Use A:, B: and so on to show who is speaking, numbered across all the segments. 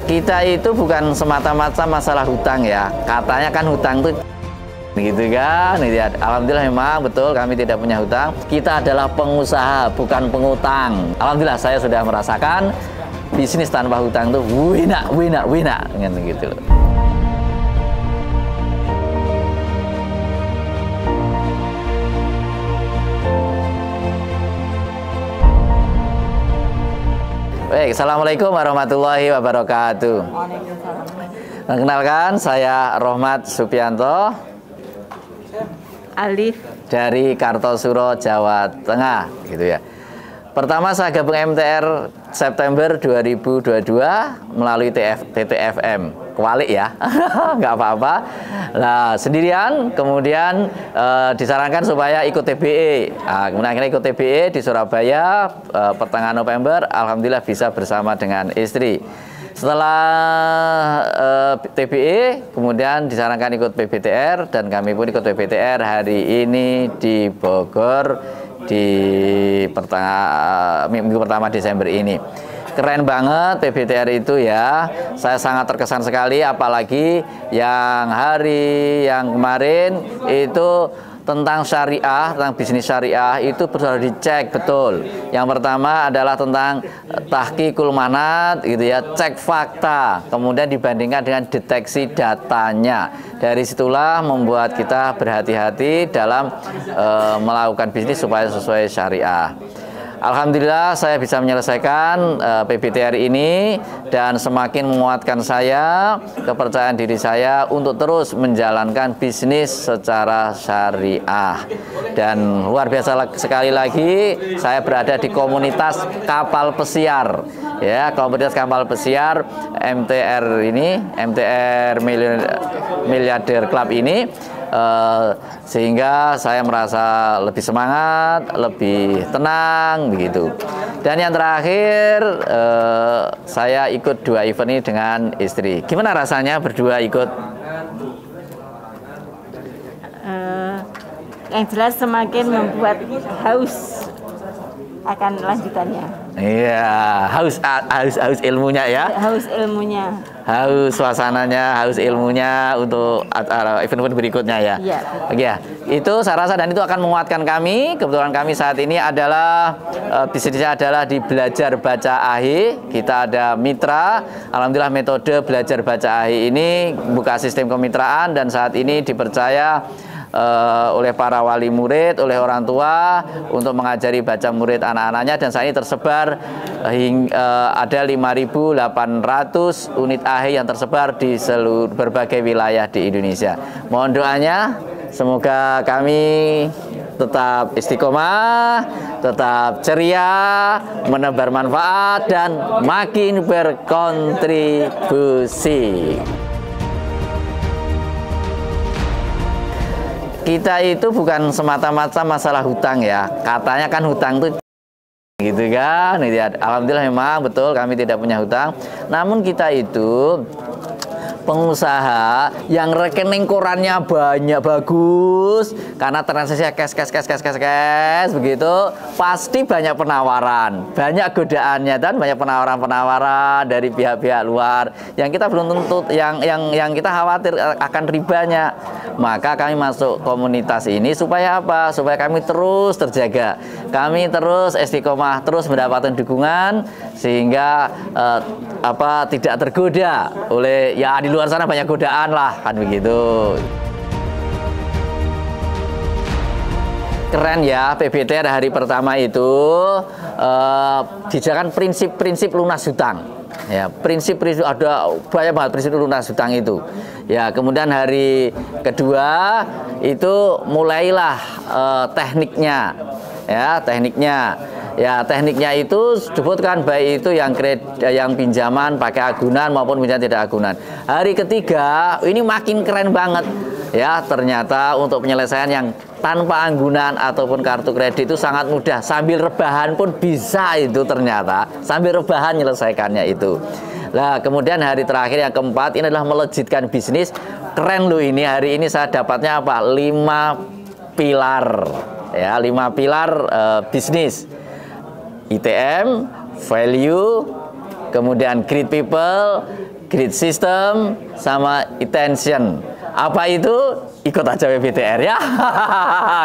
A: Kita itu bukan semata-mata masalah hutang ya. Katanya kan hutang tuh gitu kan. Alhamdulillah memang betul kami tidak punya hutang. Kita adalah pengusaha bukan pengutang. Alhamdulillah saya sudah merasakan bisnis tanpa hutang tuh wina gitu. Baik, assalamualaikum warahmatullahi wabarakatuh. Kenalkan, saya Rohmat Supianto
B: Alif
A: dari Kartosuro, Jawa Tengah, gitu ya. Pertama saya gabung MTR September 2022 melalui TTFM. Kewalik ya, nggak apa-apa. Nah, sendirian, kemudian disarankan supaya ikut TBE. Nah, kemudian akhirnya ikut TBE di Surabaya pertengahan November. Alhamdulillah bisa bersama dengan istri. Setelah TBE, kemudian disarankan ikut PBTR, dan kami pun ikut PBTR hari ini di Bogor di minggu pertama Desember ini. Keren banget PBTR itu ya. Saya sangat terkesan sekali, apalagi yang hari yang kemarin itu tentang syariah, tentang bisnis syariah itu harus dicek betul. Yang pertama adalah tentang tahqiqul manat gitu ya, cek fakta, kemudian dibandingkan dengan deteksi datanya. Dari situlah membuat kita berhati-hati dalam melakukan bisnis supaya sesuai syariah. Alhamdulillah saya bisa menyelesaikan PBTR ini dan semakin menguatkan saya, kepercayaan diri saya untuk terus menjalankan bisnis secara syariah. Dan luar biasa sekali lagi saya berada di komunitas kapal pesiar ya, komunitas kapal pesiar MTR ini, MTR Miliarder Club ini. Sehingga saya merasa lebih semangat, lebih tenang begitu. Dan yang terakhir saya ikut 2 event ini dengan istri. Gimana rasanya berdua ikut?
B: yang jelas semakin membuat haus akan lanjutannya.
A: Iya, haus ilmunya ya.
B: Haus ilmunya.
A: Haus suasananya, haus ilmunya untuk event-event berikutnya ya.
B: Iya.
A: Ya, itu saya rasa, dan itu akan menguatkan kami. Kebetulan kami saat ini adalah bisnisnya adalah di Belajar Baca AHI. Kita ada mitra. Alhamdulillah metode Belajar Baca AHI ini buka sistem kemitraan dan saat ini dipercaya oleh para wali murid, oleh orang tua untuk mengajari baca murid anak-anaknya, dan saat ini tersebar ada 5.800 unit AHI yang tersebar di seluruh berbagai wilayah di Indonesia. Mohon doanya semoga kami tetap istiqomah, tetap ceria, menebar manfaat dan makin berkontribusi. Kita itu bukan semata-mata masalah hutang ya. Katanya kan hutang tuh gitu kan. Alhamdulillah memang betul kami tidak punya hutang. Namun kita itu pengusaha yang rekening korannya banyak, bagus, karena transaksinya cash begitu, pasti banyak penawaran, banyak godaannya, dan banyak penawaran dari pihak-pihak luar yang kita belum tentu, yang kita khawatir akan ribanya. Maka kami masuk komunitas ini supaya apa? Supaya kami terus terjaga, kami terus istiqomah, terus mendapatkan dukungan, sehingga tidak tergoda oleh ya di luar sana banyak godaan lah, kan begitu. Keren ya, PBTR hari pertama itu dijalankan prinsip-prinsip lunas hutang. Ya, prinsip-prinsip ada banyak banget prinsip lunas hutang itu. Ya, kemudian hari kedua itu mulailah tekniknya. Ya, tekniknya. Ya, tekniknya itu disebutkan baik itu yang pinjaman pakai agunan maupun pinjaman tidak agunan. Hari ketiga ini makin keren banget. Ya, ternyata untuk penyelesaian yang tanpa anggunan ataupun kartu kredit itu sangat mudah. Sambil rebahan pun bisa itu ternyata. Sambil rebahan menyelesaikannya itu. Nah, kemudian hari terakhir yang keempat ini adalah melejitkan bisnis. Keren loh ini, hari ini saya dapatnya apa? 5 pilar. Ya, 5 pilar bisnis. ITM, value, kemudian great people, great system, sama attention. Apa itu? Ikut aja PBTR ya.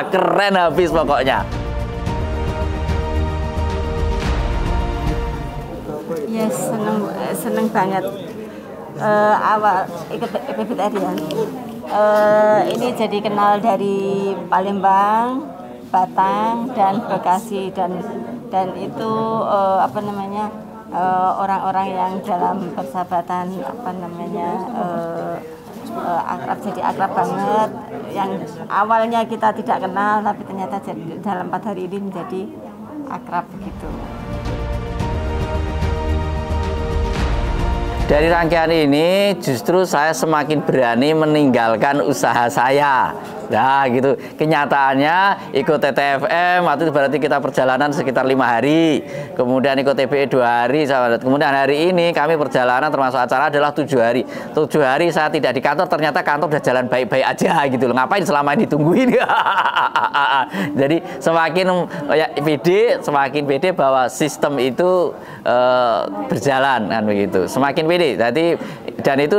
A: Keren habis pokoknya.
B: Ya seneng banget awal ikut PBTR ya. Ini jadi kenal dari Palembang, Batang, dan Bekasi dan itu apa namanya orang-orang yang dalam persahabatan apa namanya akrab, jadi akrab banget, yang awalnya kita tidak kenal tapi ternyata dalam 4 hari ini menjadi akrab begitu.
A: Dari rangkaian ini justru saya semakin berani meninggalkan usaha saya. Nah gitu, kenyataannya ikut TTFM waktu itu berarti kita perjalanan sekitar 5 hari, kemudian ikut TBE 2 hari, kemudian hari ini kami perjalanan termasuk acara adalah 7 hari. 7 hari saya tidak di kantor, ternyata kantor udah jalan baik-baik aja gitu loh. Ngapain selama ini ditungguin? Jadi semakin ya, semakin pede bahwa sistem itu berjalan kan begitu. Semakin pede. Jadi dan itu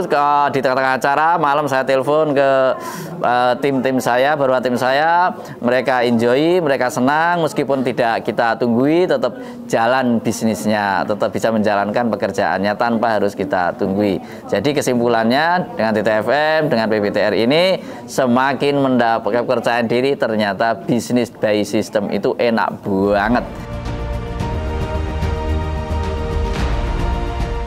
A: di tengah-tengah acara malam saya telepon ke tim-tim saya, beberapa tim saya, mereka enjoy, mereka senang meskipun tidak kita tunggui, tetap jalan bisnisnya, tetap bisa menjalankan pekerjaannya tanpa harus kita tunggui. Jadi kesimpulannya dengan TTFM, dengan PBTR ini semakin mendapatkan kepercayaan diri, ternyata bisnis by system itu enak banget.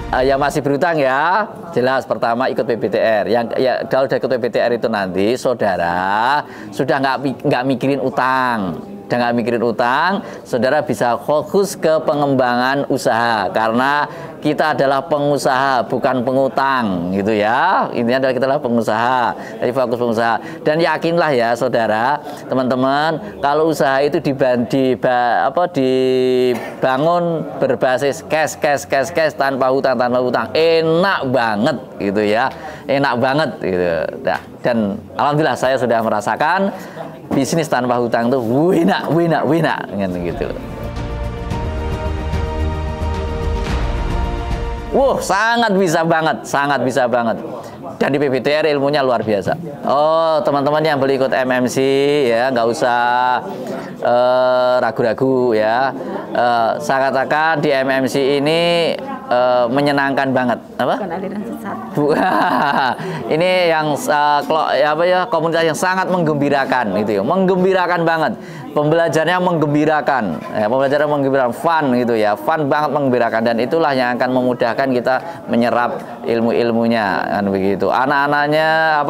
A: Ya masih berutang ya, jelas pertama ikut PBTR. Yang ya kalau udah ikut PBTR itu nanti saudara sudah nggak mikirin utang, saudara bisa fokus ke pengembangan usaha karena kita adalah pengusaha bukan pengutang gitu ya. Intinya adalah kita adalah pengusaha, jadi fokus pengusaha. Dan yakinlah ya saudara, teman-teman, kalau usaha itu dibangun berbasis cash tanpa hutang, enak banget gitu ya, enak banget gitu. Nah, dan alhamdulillah saya sudah merasakan bisnis tanpa hutang itu wina gitu. Wow, sangat bisa banget. Dan di PBTR ilmunya luar biasa. Oh, teman-teman yang boleh ikut MMC ya, nggak usah ragu-ragu ya. Saya katakan di MMC ini menyenangkan banget. Apa?
B: Bukan aliran sesat.
A: Ini yang komunitas yang sangat menggembirakan gitu ya. Menggembirakan banget. Pembelajarannya menggembirakan, fun gitu ya, fun banget, menggembirakan, dan itulah yang akan memudahkan kita menyerap ilmunya kan begitu. Anak-anaknya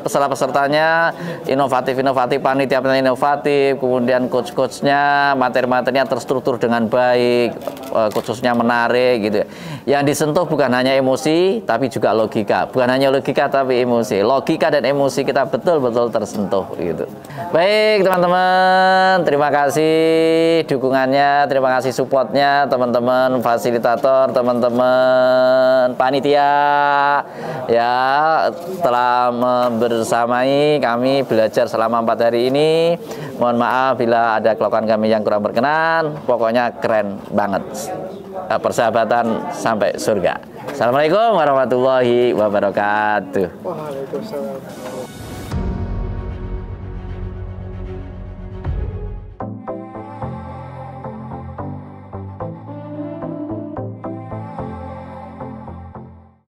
A: peserta-pesertanya inovatif, panitia inovatif, kemudian coach-coachnya materi-materinya terstruktur dengan baik, coach-coachnya menarik gitu. Yang disentuh bukan hanya emosi tapi juga logika, bukan hanya logika tapi emosi, logika dan emosi kita betul-betul tersentuh gitu. Baik teman-teman, terima kasih dukungannya, terima kasih supportnya teman-teman fasilitator, teman-teman panitia ya, telah bersamai kami belajar selama 4 hari ini. Mohon maaf bila ada kelemahan kami yang kurang berkenan. Pokoknya keren banget. Persahabatan sampai surga. Assalamualaikum warahmatullahi wabarakatuh.
C: Waalaikumsalam.